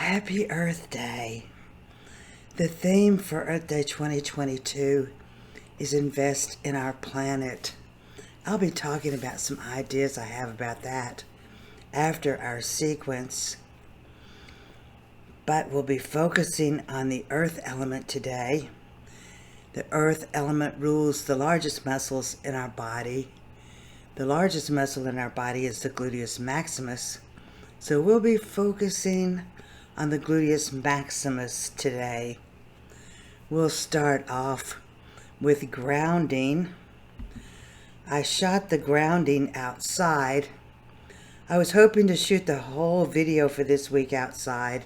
Happy Earth Day. The theme for Earth Day 2022 is invest in our planet. I'll be talking about some ideas I have about that after our sequence. But we'll be focusing on the earth element today. The earth element rules the largest muscles in our body. The largest muscle in our body is the gluteus maximus. So we'll be focusing on the gluteus maximus today. We'll start off with grounding. I shot the grounding outside. I was hoping to shoot the whole video for this week outside,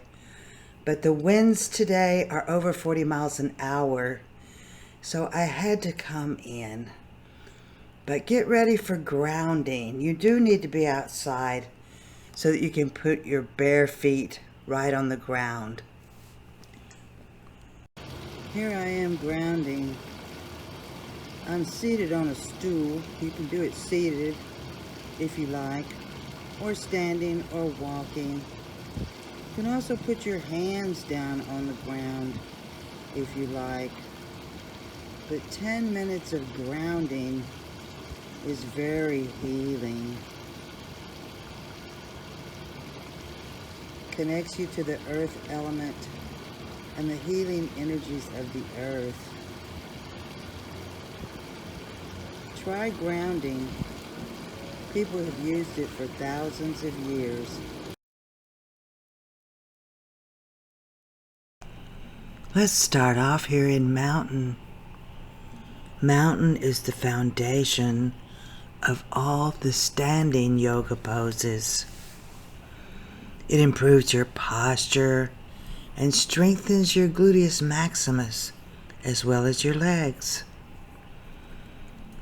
but the winds today are over 40 miles an hour, so I had to come in. But get ready for grounding. You do need to be outside so that you can put your bare feet right on the ground. Here I am grounding. I'm seated on a stool. You can do it seated if you like, or standing or walking. You can also put your hands down on the ground if you like. But 10 minutes of grounding is very healing. Connects you to the earth element and the healing energies of the earth. Try grounding. People have used it for thousands of years. Let's start off here in mountain. Mountain is the foundation of all the standing yoga poses. It improves your posture and strengthens your gluteus maximus as well as your legs.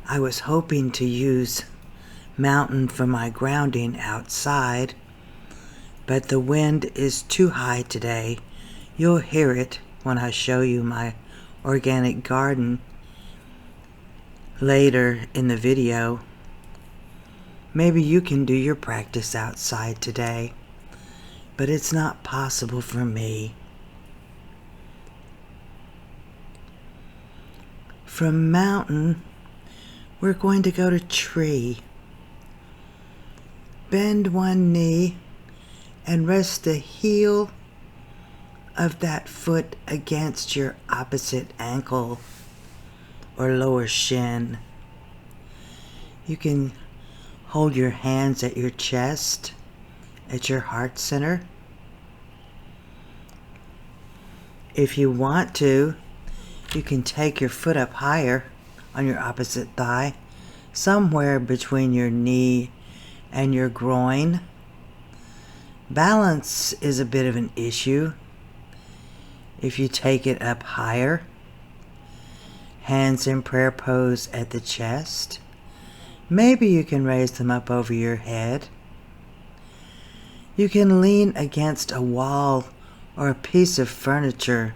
I was hoping to use mountain for my grounding outside, but the wind is too high today. You'll hear it when I show you my organic garden later in the video. Maybe you can do your practice outside today, but it's not possible for me. From mountain, we're going to go to tree. Bend one knee and rest the heel of that foot against your opposite ankle or lower shin. You can hold your hands at your chest, at your heart center. If you want to, you can take your foot up higher on your opposite thigh, somewhere between your knee and your groin. Balance is a bit of an issue. If you take it up higher, hands in prayer pose at the chest. Maybe you can raise them up over your head. You can lean against a wall or a piece of furniture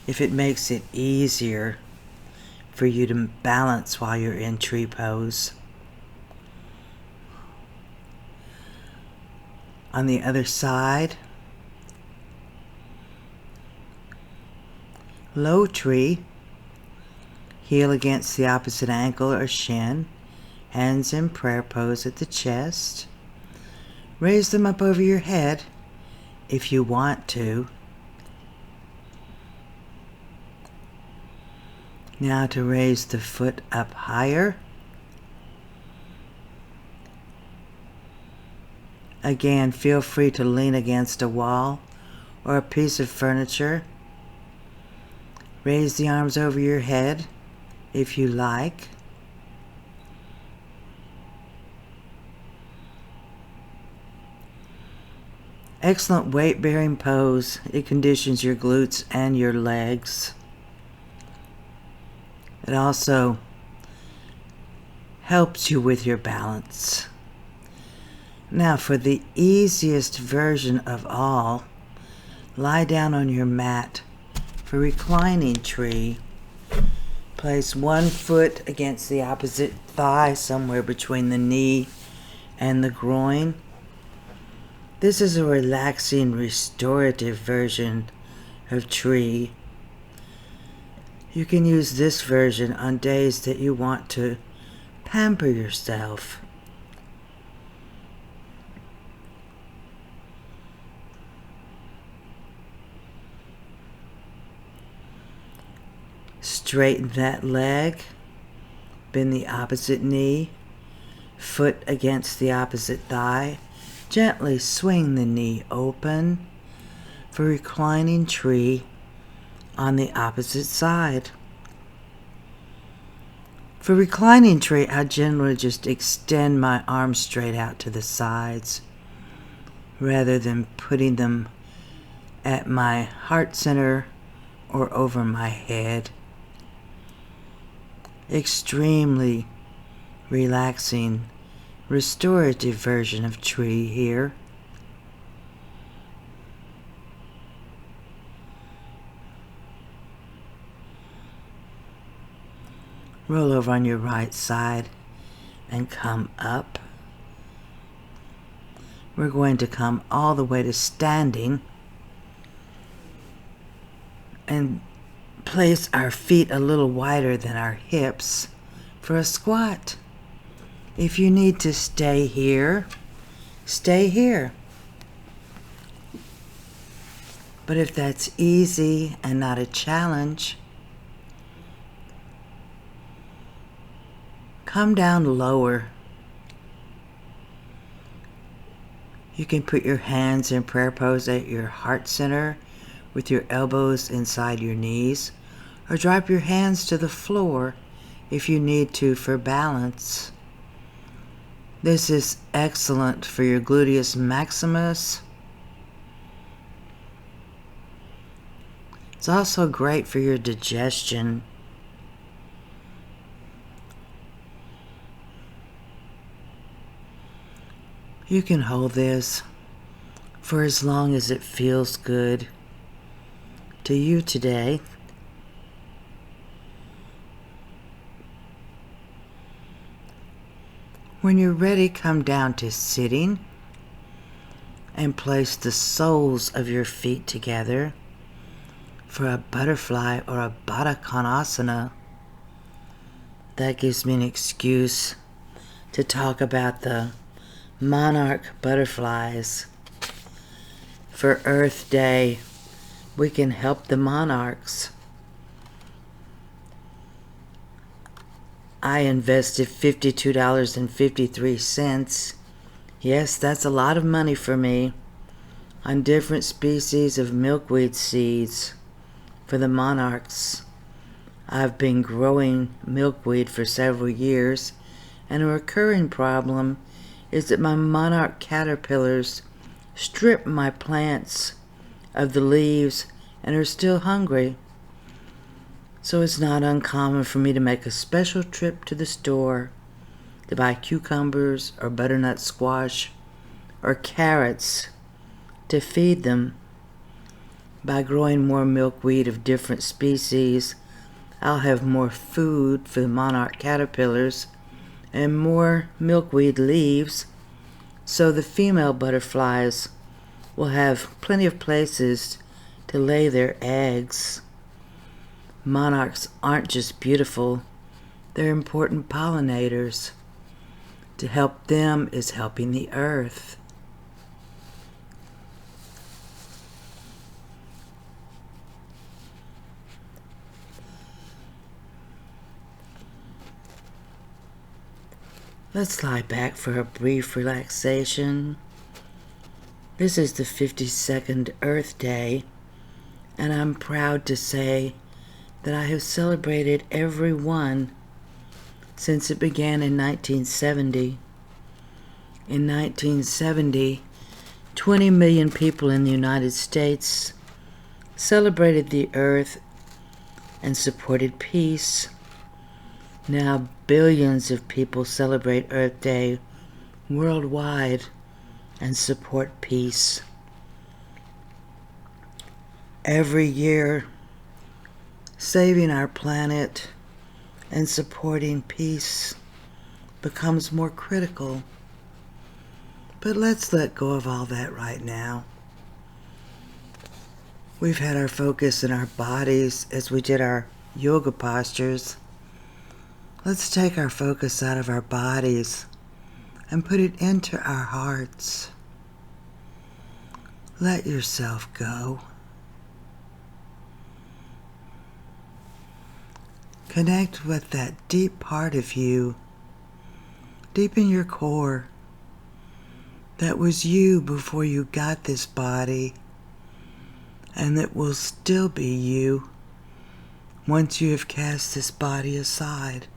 if it makes it easier for you to balance while you're in tree pose. On the other side, low tree, heel against the opposite ankle or shin, hands in prayer pose at the chest. Raise them up over your head if you want to. Now to raise the foot up higher. Again, feel free to lean against a wall or a piece of furniture. Raise the arms over your head if you like. Excellent weight-bearing pose. It conditions your glutes and your legs. It also helps you with your balance. Now for the easiest version of all, lie down on your mat for reclining tree. Place one foot against the opposite thigh, somewhere between the knee and the groin. This is a relaxing, restorative version of tree. You can use this version on days that you want to pamper yourself. Straighten that leg, bend the opposite knee, foot against the opposite thigh. Gently swing the knee open for reclining tree on the opposite side. For reclining tree, I generally just extend my arms straight out to the sides rather than putting them at my heart center or over my head. Extremely relaxing, restorative version of tree here. Roll over on your right side and come up. We're going to come all the way to standing and place our feet a little wider than our hips for a squat. If you need to stay here, stay here. But if that's easy and not a challenge, come down lower. You can put your hands in prayer pose at your heart center with your elbows inside your knees, or drop your hands to the floor if you need to for balance. This is excellent for your gluteus maximus. It's also great for your digestion. You can hold this for as long as it feels good to you today. When you're ready, come down to sitting and place the soles of your feet together for a butterfly or a Baddha Konasana. That gives me an excuse to talk about the Monarch butterflies. For Earth Day, we can help the monarchs. I invested $52.53. Yes, that's a lot of money for me on different species of milkweed seeds for the monarchs. I've been growing milkweed for several years, and a recurring problem is that my monarch caterpillars strip my plants of the leaves and are still hungry. So it's not uncommon for me to make a special trip to the store to buy cucumbers or butternut squash or carrots to feed them. By growing more milkweed of different species, I'll have more food for the monarch caterpillars and more milkweed leaves, so the female butterflies will have plenty of places to lay their eggs. Monarchs aren't just beautiful, they're important pollinators. To help them is helping the earth. Let's lie back for a brief relaxation. This is the 52nd Earth Day, and I'm proud to say that I have celebrated every one since it began in 1970. In 1970, 20 million people in the United States celebrated the Earth and supported peace. Now billions of people celebrate Earth Day worldwide and support peace. Every year, saving our planet and supporting peace becomes more critical. But let's let go of all that right now. We've had our focus in our bodies as we did our yoga postures. Let's take our focus out of our bodies and put it into our hearts. Let yourself go. Connect with that deep part of you, deep in your core, that was you before you got this body, and that will still be you once you have cast this body aside.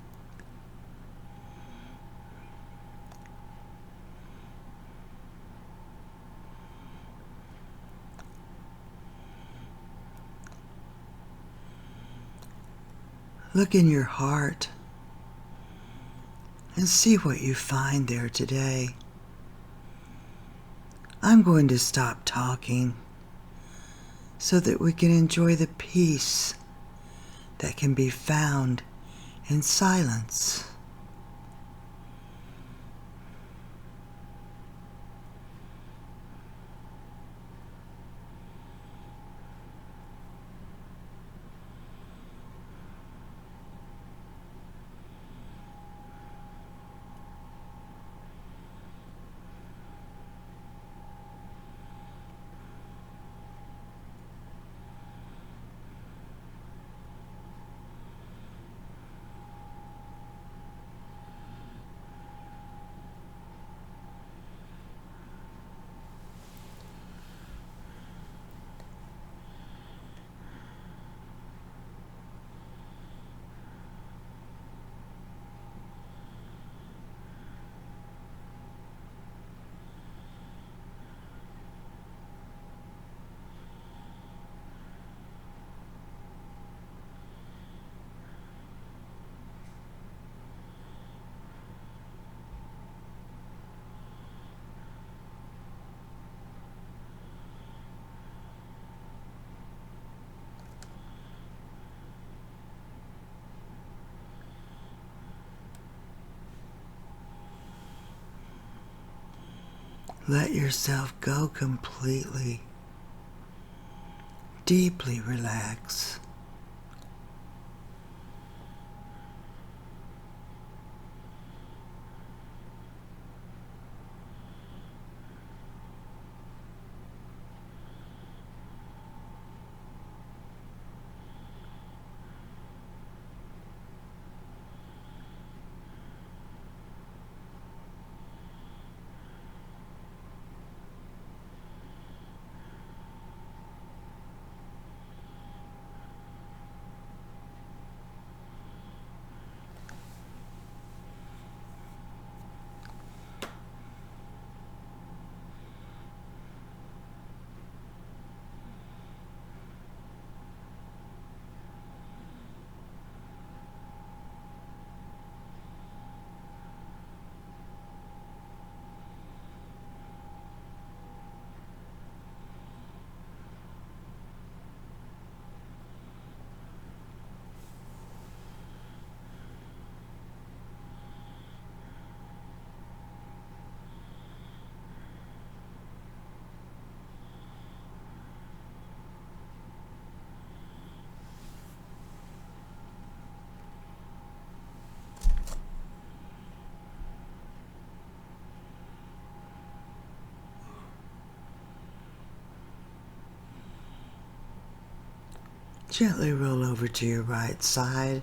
Look in your heart and see what you find there today. I'm going to stop talking so that we can enjoy the peace that can be found in silence. Let yourself go completely. Deeply relax. Gently roll over to your right side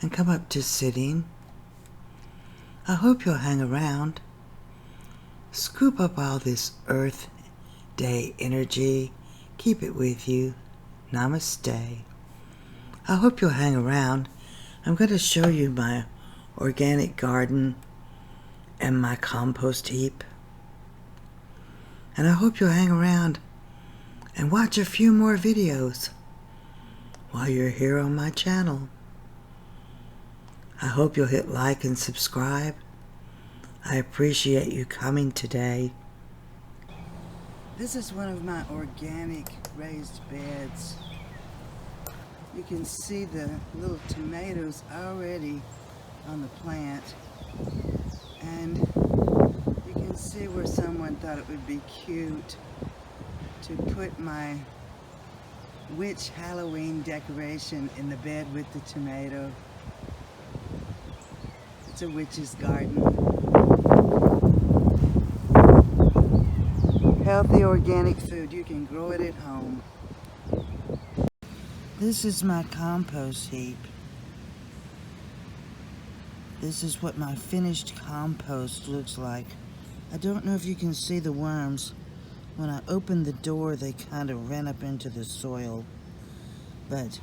and come up to sitting. I hope you'll hang around. Scoop up all this Earth Day energy. Keep it with you. Namaste. I hope you'll hang around. I'm going to show you my organic garden and my compost heap. And I hope you'll hang around and watch a few more videos while you're here on my channel. I hope you'll hit like and subscribe. I appreciate you coming today. This is one of my organic raised beds. You can see the little tomatoes already on the plant, and you can See where someone thought it would be cute to put my witch Halloween decoration in the bed with the tomato. It's a witch's garden. Healthy organic food. You can grow it at home. This is my compost heap. This is what my finished compost looks like. I don't know if you can see the worms. When I open the door, they kind of ran up into the soil. But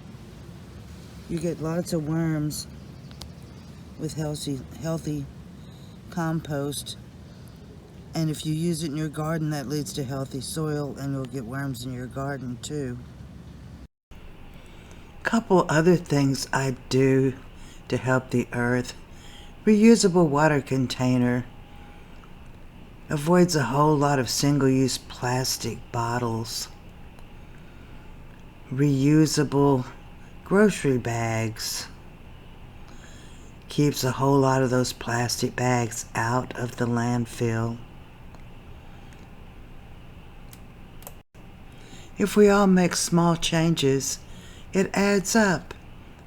you get lots of worms with healthy compost. And if you use it in your garden, that leads to healthy soil, and you'll get worms in your garden too. Couple other things I do to help the earth. Reusable water container. Avoids a whole lot of single-use plastic bottles. Reusable grocery bags. Keeps a whole lot of those plastic bags out of the landfill. If we all make small changes, it adds up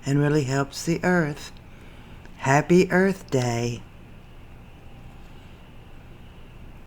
and really helps the earth. Happy Earth Day.